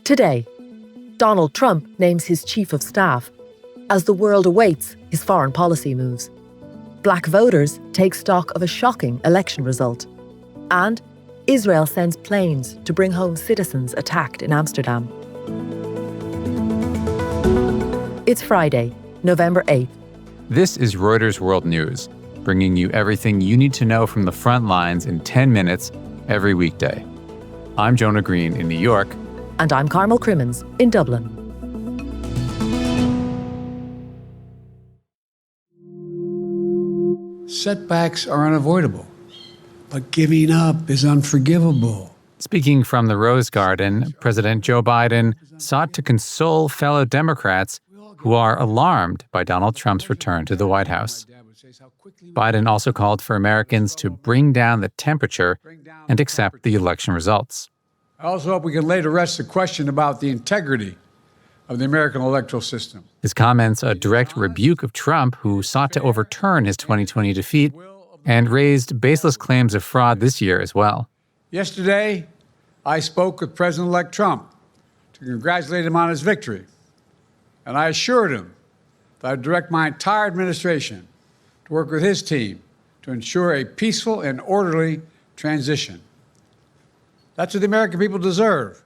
Today, Donald Trump names his chief of staff as the world awaits his foreign policy moves. Black voters take stock of a shocking election result. And Israel sends planes to bring home citizens attacked in Amsterdam. It's Friday, November 8th. This is Reuters World News, bringing you everything you need to know from the front lines in 10 minutes every weekday. I'm Jonah Green in New York. And I'm Carmel Crimmins in Dublin. Setbacks are unavoidable, but giving up is unforgivable. Speaking from the Rose Garden, President Joe Biden sought to console fellow Democrats who are alarmed by Donald Trump's return to the White House. Biden also called for Americans to bring down the temperature and accept the election results. I also hope we can lay to rest the question about the integrity of the American electoral system. His comments a direct rebuke of Trump, who sought to overturn his 2020 defeat and raised baseless claims of fraud this year as well. Yesterday, I spoke with President-elect Trump to congratulate him on his victory, and I assured him that I would direct my entire administration to work with his team to ensure a peaceful and orderly transition. That's what the American people deserve.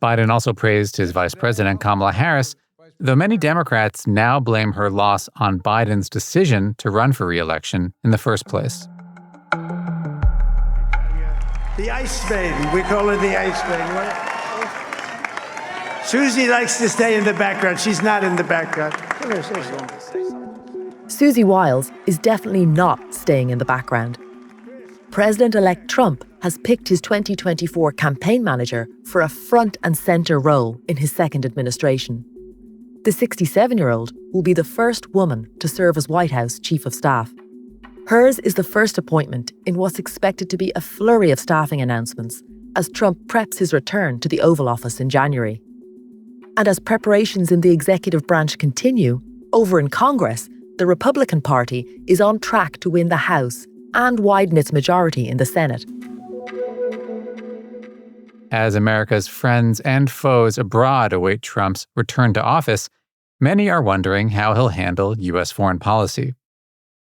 Biden also praised his vice president, Kamala Harris, though many Democrats now blame her loss on Biden's decision to run for re-election in the first place. The Ice Maiden. We call her the Ice Maiden. Susie likes to stay in the background. She's not in the background. Come here, Susie Wiles is definitely not staying in the background. President-elect Trump has picked his 2024 campaign manager for a front and center role in his second administration. The 67-year-old will be the first woman to serve as White House Chief of Staff. Hers is the first appointment in what's expected to be a flurry of staffing announcements as Trump preps his return to the Oval Office in January. And as preparations in the executive branch continue, over in Congress, the Republican Party is on track to win the House and widen its majority in the Senate. As America's friends and foes abroad await Trump's return to office, many are wondering how he'll handle U.S. foreign policy.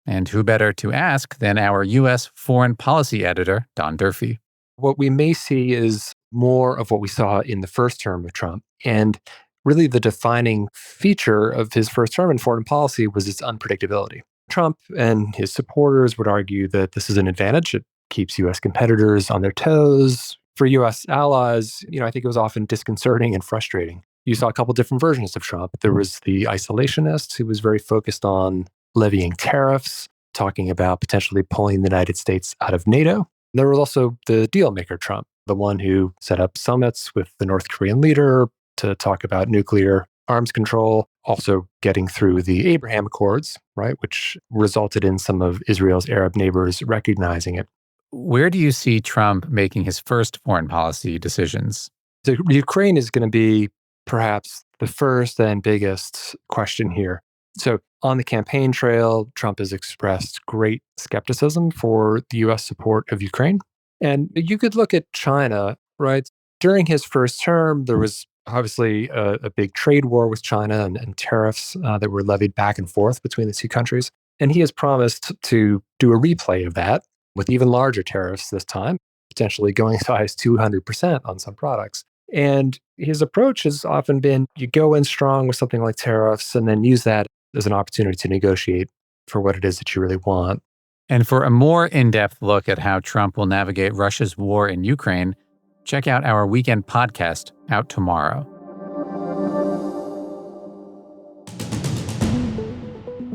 And who better to ask than our U.S. foreign policy editor, Don Durfee. What we may see is more of what we saw in the first term of Trump. And really the defining feature of his first term in foreign policy was its unpredictability. Trump and his supporters would argue that this is an advantage. It keeps U.S. competitors on their toes. For U.S. allies, I think it was often disconcerting and frustrating. You saw a couple different versions of Trump. There was the isolationist who was very focused on levying tariffs, talking about potentially pulling the United States out of NATO. There was also the deal maker Trump, the one who set up summits with the North Korean leader to talk about nuclear arms control, also getting through the Abraham Accords, right, which resulted in some of Israel's Arab neighbors recognizing it. Where do you see Trump making his first foreign policy decisions? So Ukraine is going to be perhaps the first and biggest question here. So on the campaign trail, Trump has expressed great skepticism for the U.S. support of Ukraine. And you could look at China, right? During his first term, there was obviously a big trade war with China and tariffs that were levied back and forth between the two countries. And he has promised to do a replay of that with even larger tariffs this time, potentially going as high as 200% on some products. And his approach has often been, you go in strong with something like tariffs and then use that as an opportunity to negotiate for what it is that you really want. And for a more in-depth look at how Trump will navigate Russia's war in Ukraine, check out our weekend podcast out tomorrow.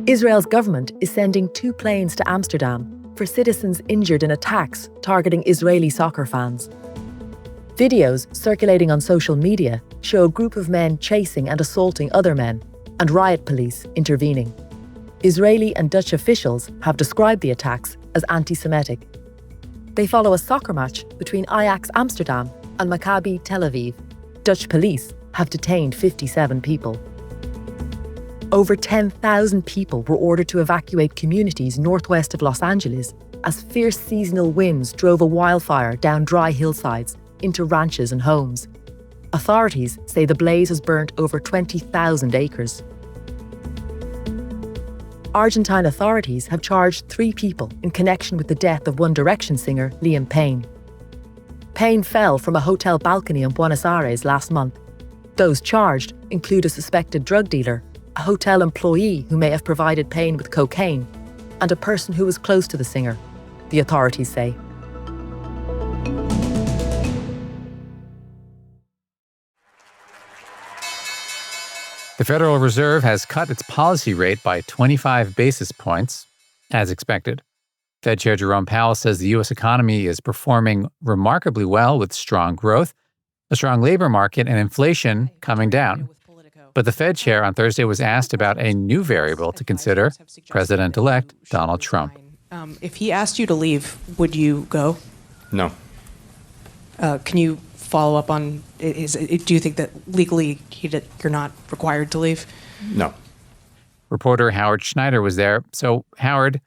Israel's government is sending 2 planes to Amsterdam for citizens injured in attacks targeting Israeli soccer fans. Videos circulating on social media show a group of men chasing and assaulting other men, and riot police intervening. Israeli and Dutch officials have described the attacks as antisemitic. They follow a soccer match between Ajax Amsterdam and Maccabi Tel Aviv. Dutch police have detained 57 people. Over 10,000 people were ordered to evacuate communities northwest of Los Angeles as fierce seasonal winds drove a wildfire down dry hillsides into ranches and homes. Authorities say the blaze has burnt over 20,000 acres. Argentine authorities have charged 3 people in connection with the death of One Direction singer Liam Payne. Payne fell from a hotel balcony in Buenos Aires last month. Those charged include a suspected drug dealer, a hotel employee who may have provided Payne with cocaine, and a person who was close to the singer, the authorities say. The Federal Reserve has cut its policy rate by 25 basis points, as expected. Fed Chair Jerome Powell says the U.S. economy is performing remarkably well with strong growth, a strong labor market, and inflation coming down. But the Fed chair on Thursday was asked about a new variable to consider, President-elect Donald Trump. If he asked you to leave, would you go? No. Can you follow up on, do you think that legally you're not required to leave? No. Reporter Howard Schneider was there. So, Howard,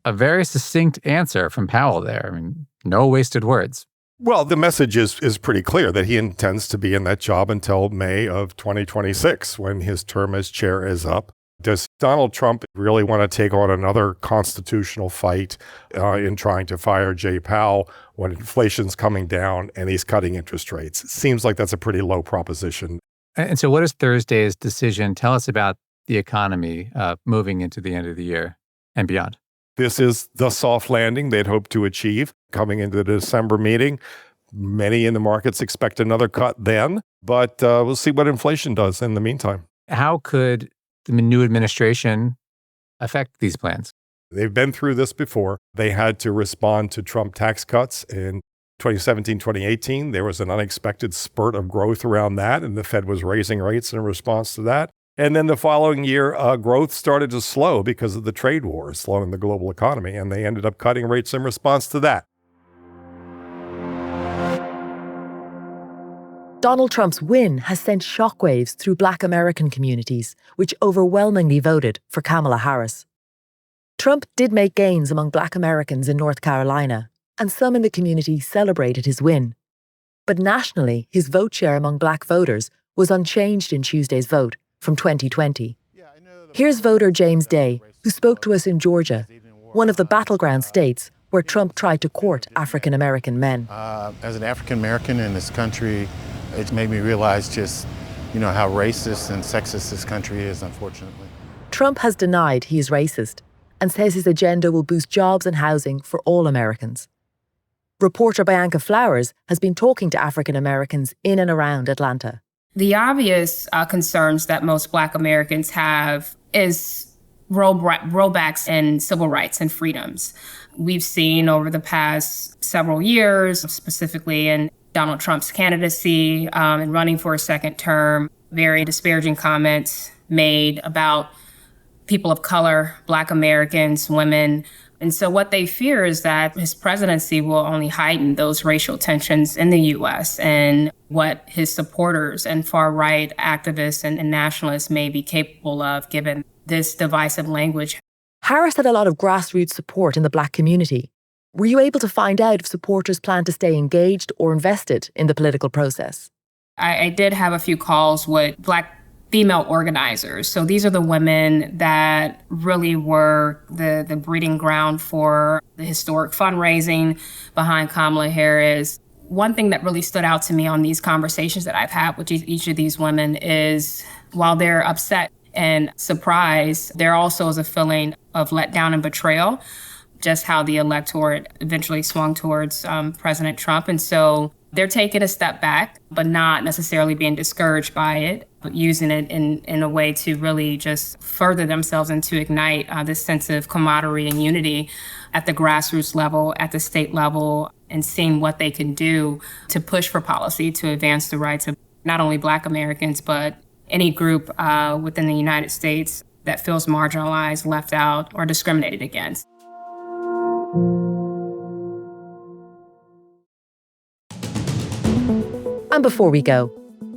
a very succinct answer from Powell there. I mean, no wasted words. Well, the message is pretty clear that he intends to be in that job until May of 2026, when his term as chair is up. Does Donald Trump really want to take on another constitutional fight in trying to fire Jay Powell when inflation's coming down and he's cutting interest rates? It seems like that's a pretty low proposition. And so what does Thursday's decision tell us about the economy moving into the end of the year and beyond? This is the soft landing they'd hoped to achieve coming into the December meeting. Many in the markets expect another cut then, but we'll see what inflation does in the meantime. How could the new administration affect these plans? They've been through this before. They had to respond to Trump tax cuts in 2017, 2018. There was an unexpected spurt of growth around that, and the Fed was raising rates in response to that. And then the following year, growth started to slow because of the trade wars slowing the global economy, and they ended up cutting rates in response to that. Donald Trump's win has sent shockwaves through Black American communities, which overwhelmingly voted for Kamala Harris. Trump did make gains among Black Americans in North Carolina, and some in the community celebrated his win. But nationally, his vote share among Black voters was unchanged in Tuesday's vote from 2020. Here's voter James Day, who spoke to us in Georgia, one of the battleground states where Trump tried to court African American men. As an African American in this country, it's made me realize just, how racist and sexist this country is, unfortunately. Trump has denied he is racist and says his agenda will boost jobs and housing for all Americans. Reporter Bianca Flowers has been talking to African Americans in and around Atlanta. The obvious concerns that most Black Americans have is rollbacks in civil rights and freedoms. We've seen over the past several years, specifically in Donald Trump's candidacy and running for a second term, very disparaging comments made about people of color, Black Americans, women. And so what they fear is that his presidency will only heighten those racial tensions in the U.S. and what his supporters and far-right activists and nationalists may be capable of given this divisive language. Harris had a lot of grassroots support in the Black community. Were you able to find out if supporters plan to stay engaged or invested in the political process? I did have a few calls with Black female organizers. So these are the women that really were the breeding ground for the historic fundraising behind Kamala Harris. One thing that really stood out to me on these conversations that I've had with each of these women is while they're upset and surprised, there also is a feeling of letdown and betrayal, just how the electorate eventually swung towards President Trump. And so they're taking a step back, but not necessarily being discouraged by it, but using it in a way to really just further themselves and to ignite this sense of camaraderie and unity at the grassroots level, at the state level, and seeing what they can do to push for policy to advance the rights of not only Black Americans, but any group within the United States that feels marginalized, left out, or discriminated against. And before we go,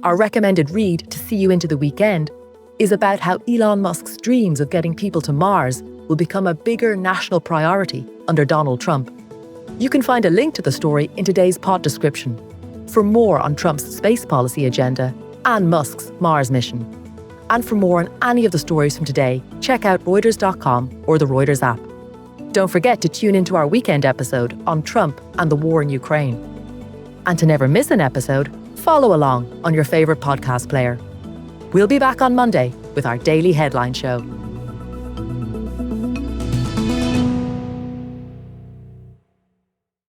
our recommended read to see you into the weekend is about how Elon Musk's dreams of getting people to Mars will become a bigger national priority under Donald Trump. You can find a link to the story in today's pod description. for more on Trump's space policy agenda and Musk's Mars mission. And for more on any of the stories from today, check out Reuters.com or the Reuters app. Don't forget to tune into our weekend episode on Trump and the war in Ukraine. And to never miss an episode, follow along on your favourite podcast player. We'll be back on Monday with our daily headline show.